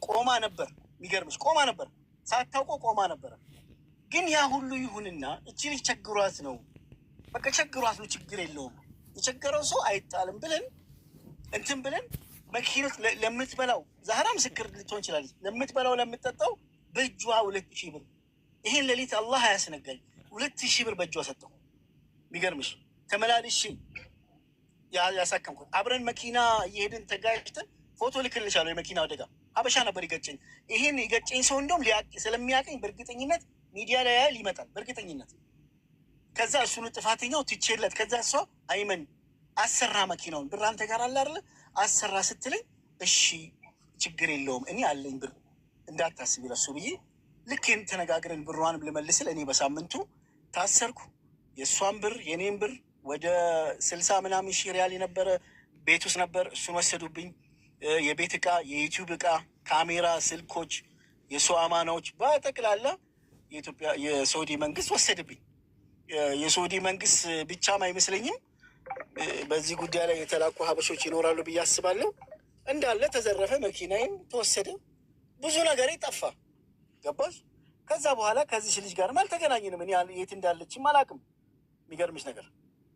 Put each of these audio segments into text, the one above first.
ቆማ ነበር። የሚገርምሽ ቆማ ነበር፣ ሳታውቀው ቆማ ነበር። ግን ያ ሁሉ ይሁንና እቺ ልጅ ቸግሯት ነው፣ በቃ ቸግሯት ነው፣ ችግር የለውም የቸገረው ሰው አይጣልም ብለን እንትን ብለን መኪኖች ለምትበላው ዛህራ ምስክር ልትሆን ይችላለች። ለምትበላው ለምትጠጣው በእጇ 2000 ብር ይሄን ሌሊት አላህ አያስነጋኝ 2000 ብር በእጇ ሰጠው። የሚገርምሽ ተመላልሽ ያሳከምኩት አብረን መኪና እየሄድን ተጋጭተን ፎቶ ልክልሻለሁ። የመኪና አደጋ ሀበሻ ነበር ይገጨኝ። ይሄን የገጨኝ ሰው እንደውም ስለሚያቀኝ በእርግጠኝነት ሚዲያ ላይ ያህል ይመጣል በእርግጠኝነት። ከዛ እሱኑ ጥፋተኛው ትቼለት ከዛ እሷ አይመን አሰራ መኪናውን ብር አንተ ጋር አለ አይደለ አሰራ ስትለኝ እሺ ችግር የለውም እኔ አለኝ ብር እንዳታስቢ ለሱ ብዬ ልክ ተነጋግረን ብሯንም ልመልስል እኔ በሳምንቱ ታሰርኩ። የእሷን ብር የኔን ብር ወደ 60 ምናምን ሺህ ሪያል የነበረ ቤት ውስጥ ነበር። እሱን ወሰዱብኝ። የቤት እቃ፣ የዩቲዩብ እቃ፣ ካሜራ፣ ስልኮች፣ የሰው አማናዎች በጠቅላላ የኢትዮጵያ የሳውዲ መንግስት ወሰድብኝ። የሳውዲ መንግስት ብቻም አይመስለኝም በዚህ ጉዳይ ላይ የተላኩ ሀበሾች ይኖራሉ ብዬ አስባለሁ። እንዳለ ተዘረፈ፣ መኪናዬም ተወሰደ፣ ብዙ ነገር ጠፋ። ገባሽ? ከዛ በኋላ ከዚህ ልጅ ጋርም አልተገናኝንም። እኔ የት እንዳለችም አላውቅም። የሚገርምሽ ነገር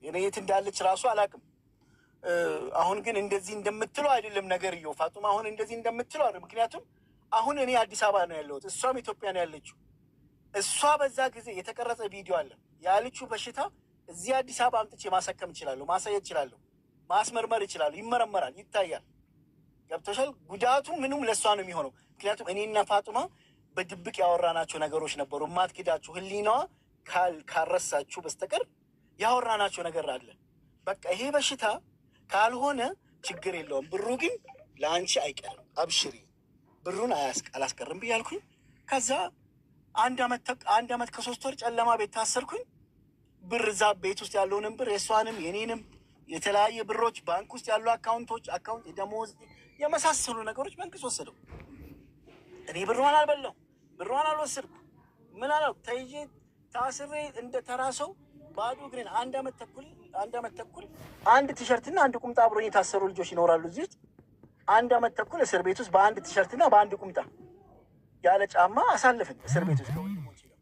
እኔ የት እንዳለች ራሱ አላውቅም። አሁን ግን እንደዚህ እንደምትለው አይደለም ነገር እየው ፋጡማ፣ አሁን እንደዚህ እንደምትለው አይደለም። ምክንያቱም አሁን እኔ አዲስ አበባ ነው ያለሁት፣ እሷም ኢትዮጵያ ነው ያለችው። እሷ በዛ ጊዜ የተቀረጸ ቪዲዮ አለ ያለችው በሽታ እዚህ አዲስ አበባ አምጥቼ ማሰከም እችላለሁ፣ ማሳየት እችላለሁ፣ ማስመርመር እችላለሁ። ይመረመራል፣ ይታያል። ገብቶሻል? ጉዳቱ ምንም ለእሷ ነው የሚሆነው። ምክንያቱም እኔና ፋጡማ በድብቅ ያወራናቸው ነገሮች ነበሩ። ማትክዳችሁ ህሊናዋ ካልረሳችሁ በስተቀር ያወራናቸው ነገር አለ። በቃ ይሄ በሽታ ካልሆነ ችግር የለውም፣ ብሩ ግን ለአንቺ አይቀርም፣ አብሽሪ፣ ብሩን አላስቀርም ብያልኩኝ። ከዛ አንድ አመት ከ3 ወር ጨለማ ቤት ታሰርኩኝ። ብር እዛ ቤት ውስጥ ያለውንም ብር የእሷንም የኔንም የተለያየ ብሮች ባንክ ውስጥ ያሉ አካውንት የደሞዝ የመሳሰሉ ነገሮች መንግስት ወሰደው። እኔ ብሯን አልበላው፣ ብሯን አልወሰድኩ። ምን አለው ተይዤ ታስሬ እንደ ተራ ሰው ባዶ እግሬን 1 አመት ተኩል አንድ ቲሸርትና አንድ ቁምጣ አብሮኝ የታሰሩ ልጆች ይኖራሉ እዚህ ውስጥ። 1 አመት ተኩል እስር ቤት ውስጥ በአንድ ቲሸርትና በአንድ ቁምጣ ያለ ጫማ አሳልፍን እስር ቤት ውስጥ ከወንድሞቼ ጋር።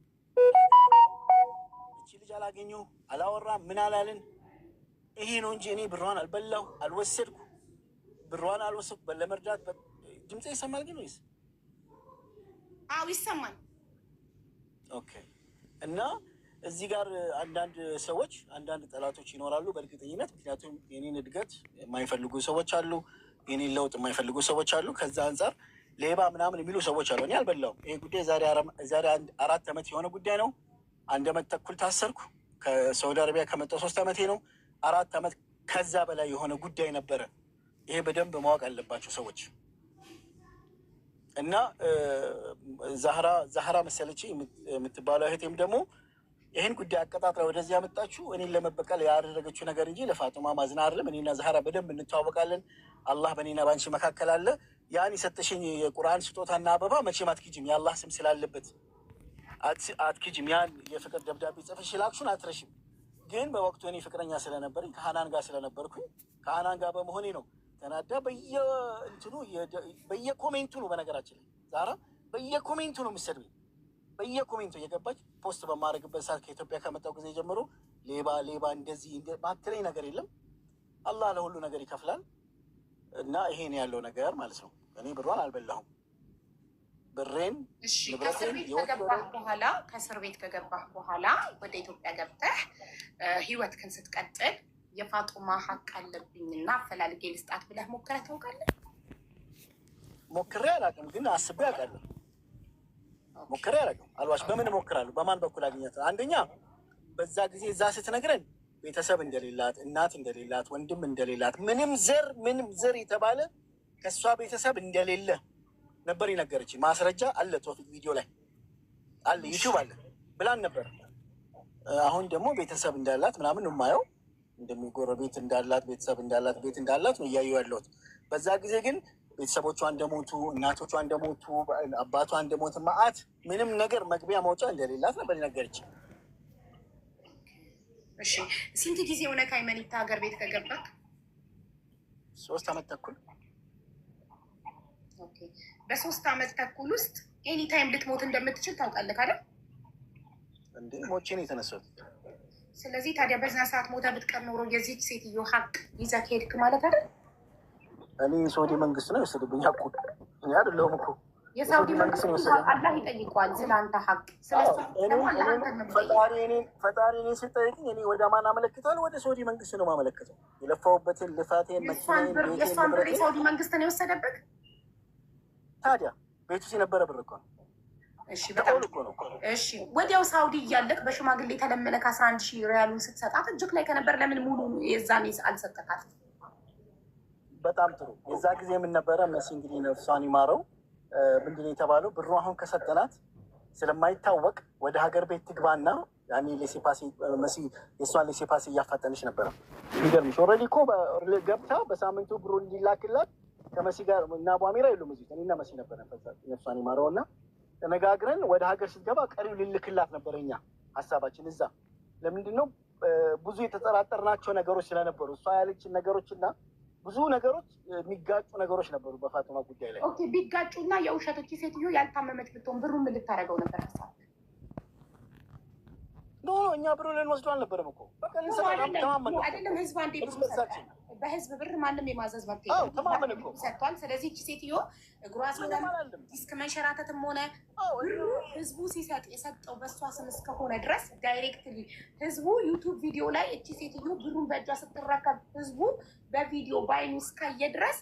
እቺ ልጅ አላገኘሁ፣ አላወራም፣ ምን አላልን። ይሄ ነው እንጂ እኔ ብሯን አልበላሁ፣ አልወሰድኩ፣ ብሯን አልወሰድኩ። ለመርዳት ድምፄ ይሰማል ግን ወይስ? አዎ ይሰማል። ኦኬ። እና እዚህ ጋር አንዳንድ ጠላቶች ይኖራሉ በእርግጠኝነት። ምክንያቱም የኔን እድገት የማይፈልጉ ሰዎች አሉ፣ የኔን ለውጥ የማይፈልጉ ሰዎች አሉ። ከዛ አንጻር ሌባ ምናምን የሚሉ ሰዎች አሉ። እኔ አልበላውም። ይሄ ጉዳይ ዛሬ 4 ዓመት የሆነ ጉዳይ ነው። 1 ዓመት ተኩል ታሰርኩ። ከሳውዲ አረቢያ ከመጣሁ 3 ዓመቴ ነው። 4 ዓመት ከዛ በላይ የሆነ ጉዳይ ነበረ። ይሄ በደንብ ማወቅ አለባቸው ሰዎች። እና ዛህራ መሰለች የምትባለው እህቴም ደግሞ ይህን ጉዳይ አቀጣጥላ ወደዚህ ያመጣችሁ እኔን ለመበቀል ያደረገችው ነገር እንጂ ለፋጡማ ማዝና አይደለም። እኔና ዛህራ በደንብ እንተዋወቃለን። አላህ በእኔና ባንቺ መካከል አለ። ያን የሰጠሽኝ የቁርአን ስጦታና አበባ መቼም አትክጂም፣ የአላህ ስም ስላለበት አትክጂም። ያን የፍቅር ደብዳቤ ጽፈሽ ላክሹን አትረሽም። ግን በወቅቱ እኔ ፍቅረኛ ስለነበርኝ ከሀናን ጋር ስለነበርኩኝ ከሀናን ጋር በመሆኔ ነው ተናዳ በየኮሜንቱ ነው። በነገራችን ላይ ዛራ በየኮሜንቱ ነው የምትሰድበኝ። በየኮሜንቱ እየገባች ፖስት በማድረግበት ሰዓት ከኢትዮጵያ ከመጣው ጊዜ ጀምሮ ሌባ እንደዚህ ባትለኝ ነገር የለም። አላህ ለሁሉ ነገር ይከፍላል። እና ይሄን ያለው ነገር ማለት ነው። እኔ ብሯን አልበላሁም። ብሬን ከእስር ቤት ከገባህ በኋላ ወደ ኢትዮጵያ ገብተህ ህይወትህን ስትቀጥል የፋጡማ ሀቅ አለብኝና አፈላልጌ ልስጣት ብለህ ሞክረህ ታውቃለህ? ሞክሬ አላውቅም፣ ግን አስቤ አውቃለሁ። ሞክሬ አላውቅም። አልዋሽ። በምን እሞክራለሁ? በማን በኩል አግኘት? አንደኛ በዛ ጊዜ እዛ ስትነግረን ቤተሰብ እንደሌላት፣ እናት እንደሌላት፣ ወንድም እንደሌላት፣ ምንም ዘር የተባለ ከእሷ ቤተሰብ እንደሌለ ነበር የነገረች። ማስረጃ አለ፣ ቶፊክ ቪዲዮ ላይ አለ፣ ዩቲዩብ አለ ብላን ነበር። አሁን ደግሞ ቤተሰብ እንዳላት ምናምን ነው የማየው። እንደሚጎረቤት እንዳላት፣ ቤተሰብ እንዳላት፣ ቤት እንዳላት ነው እያየሁ ያለሁት። በዛ ጊዜ ግን ቤተሰቦቿ እንደሞቱ፣ እናቶቿ እንደሞቱ፣ አባቷ እንደሞት ማአት ምንም ነገር መግቢያ መውጫ እንደሌላት ነበር የነገረች። እሺ ስንት ጊዜ ሆነ ከአይመኒታ ሀገር ቤት ከገባክ? 3 ዓመት ተኩል። ኦኬ በ3 ዓመት ተኩል ውስጥ ኤኒ ታይም ልትሞት እንደምትችል ታውቃለህ አይደል? እንዴ ሞቼ ነው የተነሳሁት። ስለዚህ ታዲያ በዛ ሰዓት ሞተ ብትቀር ኖሮ የዚች ሴትዮ ሀቅ ይዘህ ከሄድክ ማለት አይደል? እኔ ሳውዲ መንግስት ነው የወሰደብኝ ሀቁ፣ እኔ አይደለሁም እኮ። የሳውዲ መንግስት አላህ ይጠይቀዋል ስለ አንተ ሀቅ። ፈጣሪ እኔ ስጠይቅኝ እኔ ወደ ማን አመለክታለሁ? ወደ ሳውዲ መንግስት ነው የማመለክተው። የለፋሁበትን ልፋቴን፣ የእሷን ብር የሳውዲ መንግስት ነው የወሰደብህ። ታዲያ ቤት ውስጥ የነበረ ብር እኮ ነው። እሺ በጣም እሺ። ወዲያው ሳውዲ እያለህ በሽማግሌ ተለመነ ከ11,000 ሪያሉን ስትሰጣት እጅግ ላይ ከነበር ለምን ሙሉ የዛኔ አልሰጠካትም? በጣም ጥሩ። የዛ ጊዜ የምን ነበረ መሲ እንግዲህ ነፍሷን ይማረው ምንድን ነው የተባለው? ብሩ አሁን ከሰጠናት ስለማይታወቅ ወደ ሀገር ቤት ትግባና ያኔ ሌሴፓሲ መሲ የእሷን ሌሴፓሲ እያፋጠነች ነበረ። የሚገርምሽ ኦልሬዲ እኮ ገብታ በሳምንቱ ብሩ እንዲላክላት ከመሲ ጋር እና አቡ አሚራ የሉም እዚህ እኔና መሲ ነበረ ነፍሷን ይማረው እና ተነጋግረን ወደ ሀገር ስትገባ ቀሪው ልልክላት ነበረ እኛ ሀሳባችን እዛ። ለምንድን ነው ብዙ የተጠራጠርናቸው ነገሮች ስለነበሩ እሷ ያለችን ነገሮች እና ብዙ ነገሮች የሚጋጩ ነገሮች ነበሩ በፋጡማ ጉዳይ ላይ። ኦኬ ቢጋጩ እና የውሸቶች ሴትዮ ያልታመመች ብትሆን ብሩ ምን ልታደርገው ነበር? ሀሳብ ኖ እኛ ብሩ ልንወስዱ አልነበረም እኮ በቃ አይደለም። ህዝብ አንዴ ብሩ በህዝብ ብር ማንም የማዘዝ መብት ሰጥቷል። ስለዚህ እቺ ሴትዮ እግሯ ሲሆን ዲስክ መንሸራተትም ሆነ ህዝቡ ሲሰጥ የሰጠው በእሷ ስም እስከሆነ ድረስ ዳይሬክትሊ ህዝቡ ዩቱብ ቪዲዮ ላይ እቺ ሴትዮ ብሩን በእጇ ስትረከብ ህዝቡ በቪዲዮ በአይኑ እስካየ ድረስ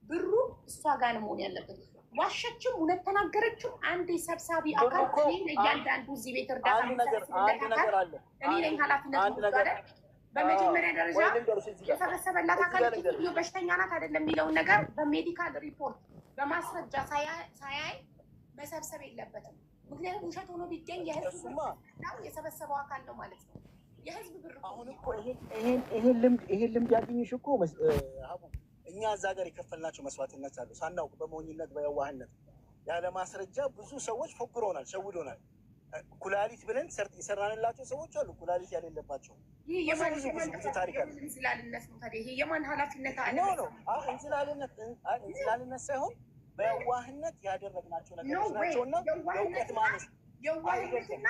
ብሩ እሷ ጋር ነው መሆን ያለበት። ዋሸችም እውነት ተናገረችም አንድ ሰብሳቢ አካል እያንዳንዱ እዚህ ቤት እርዳታ እኔ ነኝ ኃላፊነት በመጀመሪያ ደረጃ የሰበሰበላት አካል ሴትዮ በሽተኛ ናት አይደለም የሚለውን ነገር በሜዲካል ሪፖርት በማስረጃ ሳያይ መሰብሰብ የለበትም። ምክንያቱም ውሸት ሆኖ ቢገኝ የህዝብ የሰበሰበው አካል ነው ማለት ነው። የህዝብ ብር አሁን እኮ ይሄን ልምድ ያገኘሽ እኮ አቡ እኛ እዛ ሀገር የከፈልናቸው መስዋዕትነት አሉ ሳናውቅ በሞኝነት በየዋህነት ያለ ማስረጃ ብዙ ሰዎች ፎግሮናል፣ ሸውዶናል። ኩላሊት ብለን የሰራንላቸው ሰዎች አሉ ኩላሊት ያሌለባቸው። ይህ ብዙ ታሪክ አለ። እንዝላልነት ነው ታዲያ። ይሄ የማን ኃላፊነት አለ? እንዝላልነት ሳይሆን በየዋህነት ያደረግናቸው ነገሮች ናቸው እና የእውቀት ማነስ የዋህነትና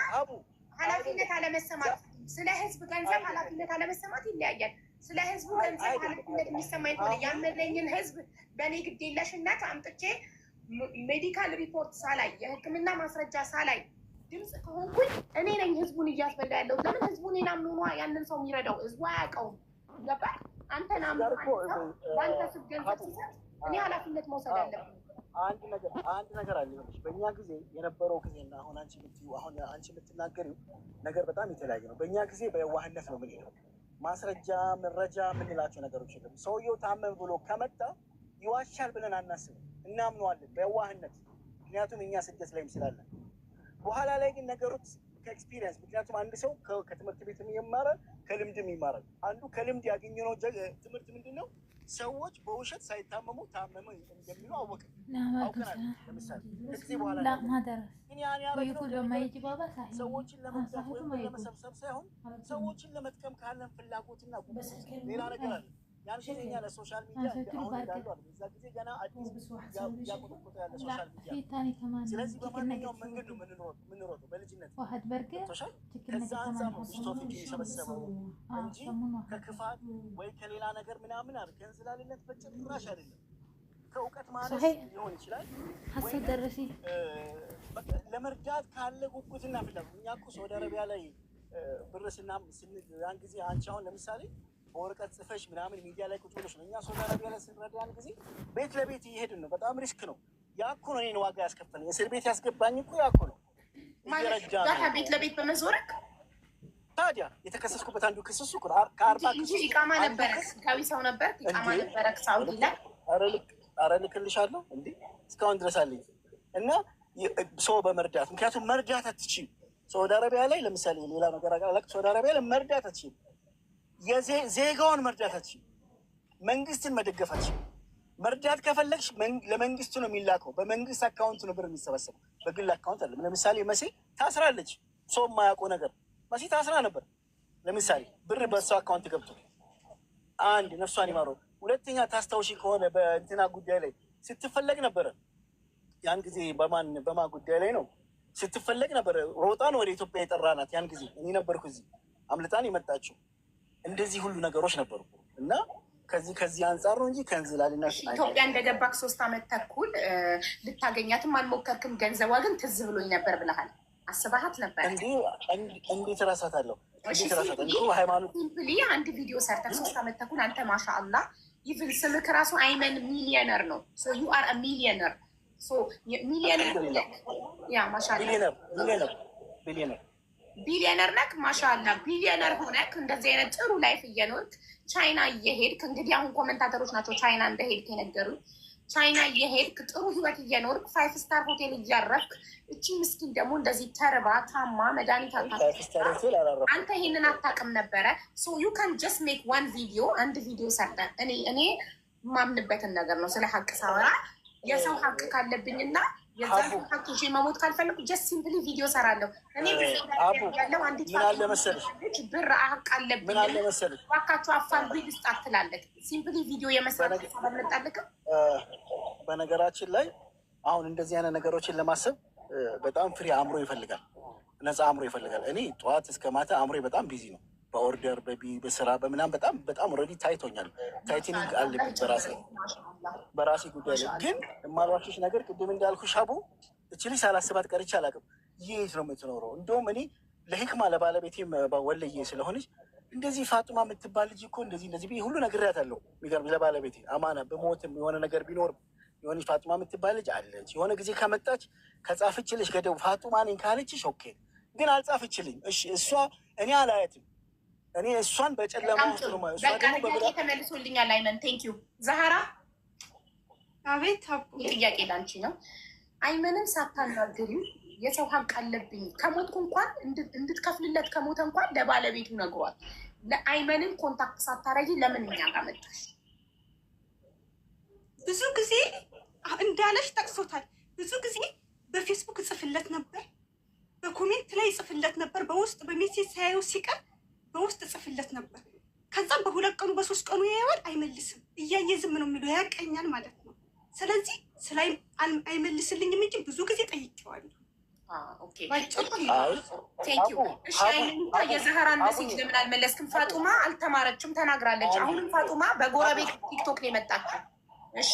ኃላፊነት አለመሰማት። ስለ ህዝብ ገንዘብ ኃላፊነት አለመሰማት ይለያያል። ስለ ህዝቡ ገንዘብ ኃላፊነት የሚሰማኝ ከሆነ ያመለኝን ህዝብ በእኔ ግዴለሽነት አምጥቼ ሜዲካል ሪፖርት ሳላይ የህክምና ማስረጃ ሳላይ ድምፅ ከሆንኩኝ እኔ ነኝ ህዝቡን እያስበላ ያለው። ለምን ህዝቡን ናምኑኗ ያንን ሰው የሚረዳው ህዝቡ አያውቀውም። ገባ? አንተ ናምኑ በአንተ ስብ ገንዘብ ሲሰጥ እኔ ኃላፊነት መውሰድ አለብን። አንድ ነገር አለ። በእኛ ጊዜ የነበረው ጊዜና አሁን አንቺ የምትናገሪው ነገር በጣም የተለያየ ነው። በእኛ ጊዜ በየዋህነት ነው የምንሄደው። ማስረጃ መረጃ የምንላቸው ነገሮች የለም። ሰውየው ታመም ብሎ ከመጣ ይዋሻል ብለን አናስብም፣ እናምነዋለን በየዋህነት። ምክንያቱም እኛ ስደት ላይም ስላለን። በኋላ ላይ ግን ነገሮች ከኤክስፒሪየንስ፣ ምክንያቱም አንድ ሰው ከትምህርት ቤት ይማራል፣ ከልምድም ይማራል። አንዱ ከልምድ ያገኘነው ትምህርት ምንድን ነው? ሰዎች በውሸት ሳይታመሙ ታመመ እንደሚሉ አወቅን፣ አውቀናል። ለምሳሌ ከጊዜ በኋላ ሰዎችን ለመግዛት ወይም ለመሰብሰብ ሳይሆን ሰዎችን ለመጥቀም ካለን ፍላጎትና ሌላ ነገር አለ። ያን ጊዜ እኛ ለሶሻል ሚዲያ አሁን እንዳሉ አለ። በዛ ጊዜ ገና አዲስ ያቆጠቆጠ ያለ ሶሻል ሚዲያ። ስለዚህ በማንኛውም መንገድ ነው የምንሮጠው በልጅነት ሶሻል። ከዛ አንጻር ነው ስቶፊክ የሰበሰበው እንጂ ከክፋት ወይ ከሌላ ነገር ምናምን አለ ከእንዝላልነት በጭራሽ አይደለም። ከእውቀት ማነስ ሊሆን ይችላል ወይ ለመርዳት ካለ ጉጉትና ፍላጎት። እኛ እኮ ሳውዲ አረቢያ ላይ ብር ያን ጊዜ አንቺ አሁን ለምሳሌ በወረቀት ጽፈሽ ምናምን ሚዲያ ላይ ቁጭ ብለሽ ነው። እኛ ሳውዲ አረቢያ ላይ ስንረዳ ያን ጊዜ ቤት ለቤት እየሄድን ነው። በጣም ሪስክ ነው። ያ እኮ ነው እኔን ዋጋ ያስከፈለኝ። እስር ቤት ያስገባኝ እኮ ያ እኮ ነው። ቤት ለቤት በመዞረክ ታዲያ የተከሰስኩበት አንዱ ክስ እሱ ከ40 ኢቃማ ነበረ። ህጋዊ ሰው ነበር። ኢቃማ ነበረ ሳውዲ ላይ። ኧረ ልክልሻለሁ እንዴ እስካሁን ድረስ አለኝ። እና ሰው በመርዳት ምክንያቱም መርዳት አትችይም ሳውዲ አረቢያ ላይ። ለምሳሌ ሌላ ነገር አላውቅም። ሳውዲ አረቢያ ላይ መርዳት አትችይም። ዜጋውን መርዳት አትችይም። መንግስትን መደገፍ አትችይም። መርዳት ከፈለግሽ ለመንግስቱ ነው የሚላከው። በመንግስት አካውንት ነው ብር የሚሰበሰበው፣ በግል አካውንት አለ። ለምሳሌ መሲ ታስራለች። ሰው የማያውቀው ነገር መሲ ታስራ ነበር። ለምሳሌ ብር በእሷ አካውንት ገብቶ አንድ ነፍሷን ይማረው። ሁለተኛ ታስታውሺ ከሆነ በእንትና ጉዳይ ላይ ስትፈለግ ነበረ። ያን ጊዜ በማን ጉዳይ ላይ ነው ስትፈለግ ነበር። ሮጣን ወደ ኢትዮጵያ የጠራናት ያን ጊዜ እኔ ነበርኩ እዚህ አምልጣን የመጣችው። እንደዚህ ሁሉ ነገሮች ነበሩ እና ከዚህ አንጻር ነው እንጂ ከእንዝላልና ኢትዮጵያ እንደገባክ 3 ዓመት ተኩል ልታገኛትም አልሞከርክም። ገንዘቧ ግን ትዝ ብሎኝ ነበር ብለሃል። አስባሃት ነበር? እንዴት እረሳታለሁ? ሃይማኖት ሲምፕሊ አንድ ቪዲዮ ሰርተህ 3 ዓመት ተኩል አንተ ማሻአላ ኢቭን ስምክ ራሱ አይመን ሚሊየነር ነው። ሶ ዩ አር ሚሊየነር። ሶ ሚሊየነር ያ ማሻአላ ቢሊየነር ነክ ማሻአላ ቢሊየነር ሆነክ እንደዚህ አይነት ጥሩ ላይፍ እየኖርክ ቻይና እየሄድክ እንግዲህ አሁን ኮመንታተሮች ናቸው ቻይና እንደሄድክ የነገሩኝ። ቻይና እየሄድክ ጥሩ ህይወት እየኖርክ 5 ስታር ሆቴል እያረፍክ እቺ ምስኪን ደግሞ እንደዚህ ተርባ ታማ መድኃኒት አንተ ይሄንን አታውቅም ነበረ። ሶ ዩ ካን ጀስት ሜክ ዋን ቪዲዮ አንድ ቪዲዮ ሰርተን እኔ የማምንበትን ነገር ነው ስለ ሀቅ ሳወራ የሰው ሀቅ ካለብኝና የዛ ሀቅ ይዤ መሞት ካልፈለኩ ጀስት ሲምፕሊ ቪዲዮ ሰራለሁ። እኔ ያለው አንዲት ብር ሀቅ አለብኝ እባካችሁ አፋልጉኝ ልስጣት ትላለች። ሲምፕሊ ቪዲዮ የመስራት አልመጣልክም። በነገራችን ላይ አሁን እንደዚህ አይነት ነገሮችን ለማሰብ በጣም ፍሪ አእምሮ ይፈልጋል፣ ነፃ አእምሮ ይፈልጋል። እኔ ጠዋት እስከ ማታ አእምሮ በጣም ቢዚ ነው። በኦርደር በስራ በምናም በጣም ኦልሬዲ ታይቶኛል። ታይቲኒንግ አለብኝ በራሴ ጉዳይ ላይ። ግን የማልዋሽሽ ነገር ቅድም እንዳልኩሽ አቡ እችሊ ሳላስባት ቀርቼ አላውቅም። የት ነው የምትኖረው? እንደውም እኔ ለህክማ ለባለቤቴም ወለዬ ስለሆነች እንደዚህ ፋጡማ የምትባል ልጅ እኮ እንደዚህ ሁሉ ነግሬያታለሁ። የሚገርም ለባለቤቴ አማና በሞትም የሆነ ነገር ቢኖር የሆነች ፋጡማ የምትባል ልጅ አለች። የሆነ ጊዜ ከመጣች ከጻፍችልሽ ገደቡ ፋጡማ ነኝ ካለችሽ ኦኬ። ግን አልጻፍችልኝ። እሺ እሷ እኔ አላያትም። እኔ እሷን በጨለማ ውስጥ ነው ማለት ተመልሶልኛል። አይመን ቴንክ ዩ ዛህራ። አቤት ጥያቄ ላንቺ ነው። አይመንን ሳታናግሪ የሰው ሀቅ አለብኝ ከሞትኩ እንኳን እንድትከፍልለት ከሞተ እንኳን ለባለቤቱ ነግሯል። ለአይመንን ኮንታክት ሳታረጊ ለምን እኛ ጋር መጣሽ? ብዙ ጊዜ እንዳለሽ ጠቅሶታል። ብዙ ጊዜ በፌስቡክ እጽፍለት ነበር፣ በኮሜንት ላይ እጽፍለት ነበር፣ በውስጥ በሜሴጅ ሳያየው ሲቀር በውስጥ እጽፍለት ነበር። ከዛም በ2 ቀኑ በ3 ቀኑ ያየዋል፣ አይመልስም። እያየ ዝም ነው የሚለው፣ ያቀኛል ማለት ነው። ስለዚህ ስለ አይመልስልኝም እንጂ ብዙ ጊዜ ጠይቄዋለሁ። የዛህራን ሜሴጅ ለምን አልመለስክም? ፋጡማ አልተማረችም ተናግራለች። አሁንም ፋጡማ በጎረቤት ቲክቶክ ነው የመጣችው። እሺ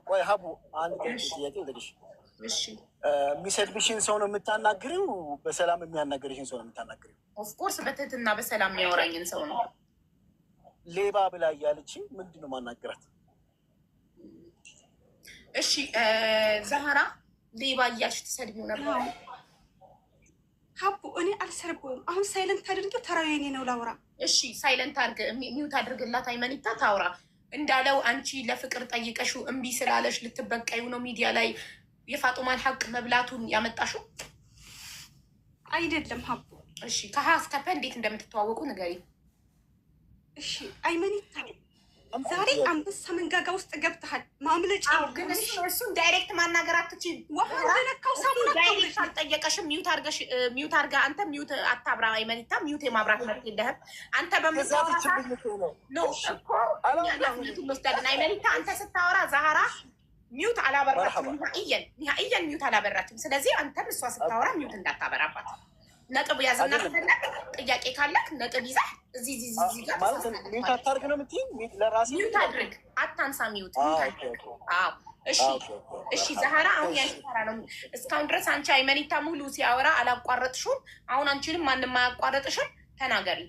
ቆይ ሀቡ አንድ ጥያቄ ልልሽ። እሺ የሚሰድብሽን ሰው ነው የምታናግሪው? በሰላም የሚያናገርሽን ሰው ነው የምታናግሪው? ኦፍኮርስ በትህትና በሰላም የሚያወራኝን ሰው ነው። ሌባ ብላ እያለችኝ ምንድን ነው ማናገራት? እሺ ዛህራ ሌባ እያልሽ ትሰድቢው ነበር? ሀቡ እኔ አልሰርበውም። አሁን ሳይለንት አድርጌው ተራው የኔ ነው ላውራ። እሺ ሳይለንት አድርግ፣ ሚውት አድርግላት። አይመኒታ ታውራ። እንዳለው አንቺ ለፍቅር ጠይቀሽው እምቢ ስላለሽ ልትበቀዩ ነው ሚዲያ ላይ የፋጡማን ሀቅ መብላቱን ያመጣሽው? አይደለም ሀቡ። እሺ ከሀ እስከ ፐ እንዴት እንደምትተዋወቁ ንገሪ። እሺ አይመኒታ ዛሬ አንበሳ መንጋጋ ውስጥ ገብተሃል። ማምለጫ ግን እሱን ዳይሬክት ማናገር አትችይም። ወደነካው ሳሙና ዳይሬክት አልጠየቀሽም። ሚውት አርጋ አንተ ሚውት አታብራ። አይመኒታ ሚውት የማብራት መብት የለህም አንተ። በምታወራወስዳለን አይመኒታ አንተ ስታወራ ዛህራ ሚውት አላበራችም። ኒሀእየን ሚውት አላበራችም። ስለዚህ አንተም እሷ ስታወራ ሚውት እንዳታበራባት። ነጥብ ያዝና ከፈለግ ጥያቄ ካለክ ነጥብ ይዘህ እዚህ ጋር ሚውት አታርግ ነው የምትይኝ? ለራሴ ሚውት አድርግ፣ አታንሳ ሚውት። እሺ ዛህራ አሁን ያንቺ ተራ ነው። እስካሁን ድረስ አንቺ አይመኒታ ሙሉ ሲያወራ አላቋረጥሽም። አሁን አንቺንም ማንም አያቋረጥሽም። ተናገሪ።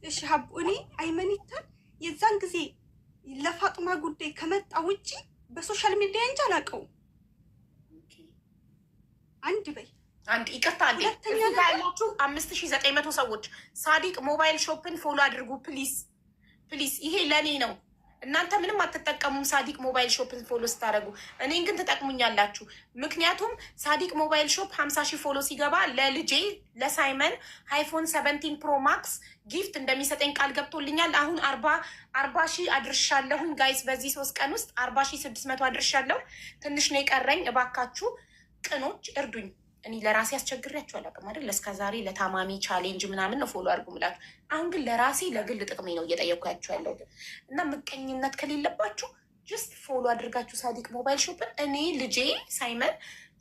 እሺ ሀቡ እኔ አይመኒታን የዛን ጊዜ ለፋጡማ ጉዳይ ከመጣ ውጭ በሶሻል ሚዲያ እንጂ አላውቀውም። አንድ በይ አንድ ይቅርታ ያላችሁ 5900 ሰዎች ሳዲቅ ሞባይል ሾፕን ፎሎ አድርጉ ፕሊስ ፕሊስ። ይሄ ለእኔ ነው። እናንተ ምንም አትጠቀሙም ሳዲቅ ሞባይል ሾፕን ፎሎ ስታደርጉ። እኔን ግን ትጠቅሙኛላችሁ። ምክንያቱም ሳዲቅ ሞባይል ሾፕ 50,000 ፎሎ ሲገባ ለልጄ ለሳይመን አይፎን 17 ፕሮ ማክስ ጊፍት እንደሚሰጠኝ ቃል ገብቶልኛል። አሁን 40,000 አድርሻለሁኝ ጋይስ። በዚህ 3 ቀን ውስጥ 40,600 አድርሻለሁ። ትንሽ ነው የቀረኝ። እባካችሁ ቅኖች እርዱኝ። እኔ ለራሴ አስቸግሬያችሁ አላውቅም አይደል? እስከ ዛሬ ለታማሚ ቻሌንጅ ምናምን ነው ፎሎ አድርጉ ምላችሁ። አሁን ግን ለራሴ ለግል ጥቅሜ ነው እየጠየኩ ያችሁ ያለሁት እና ምቀኝነት ከሌለባችሁ ጅስት ፎሎ አድርጋችሁ ሳዲቅ ሞባይል ሾፕን። እኔ ልጄ ሳይመን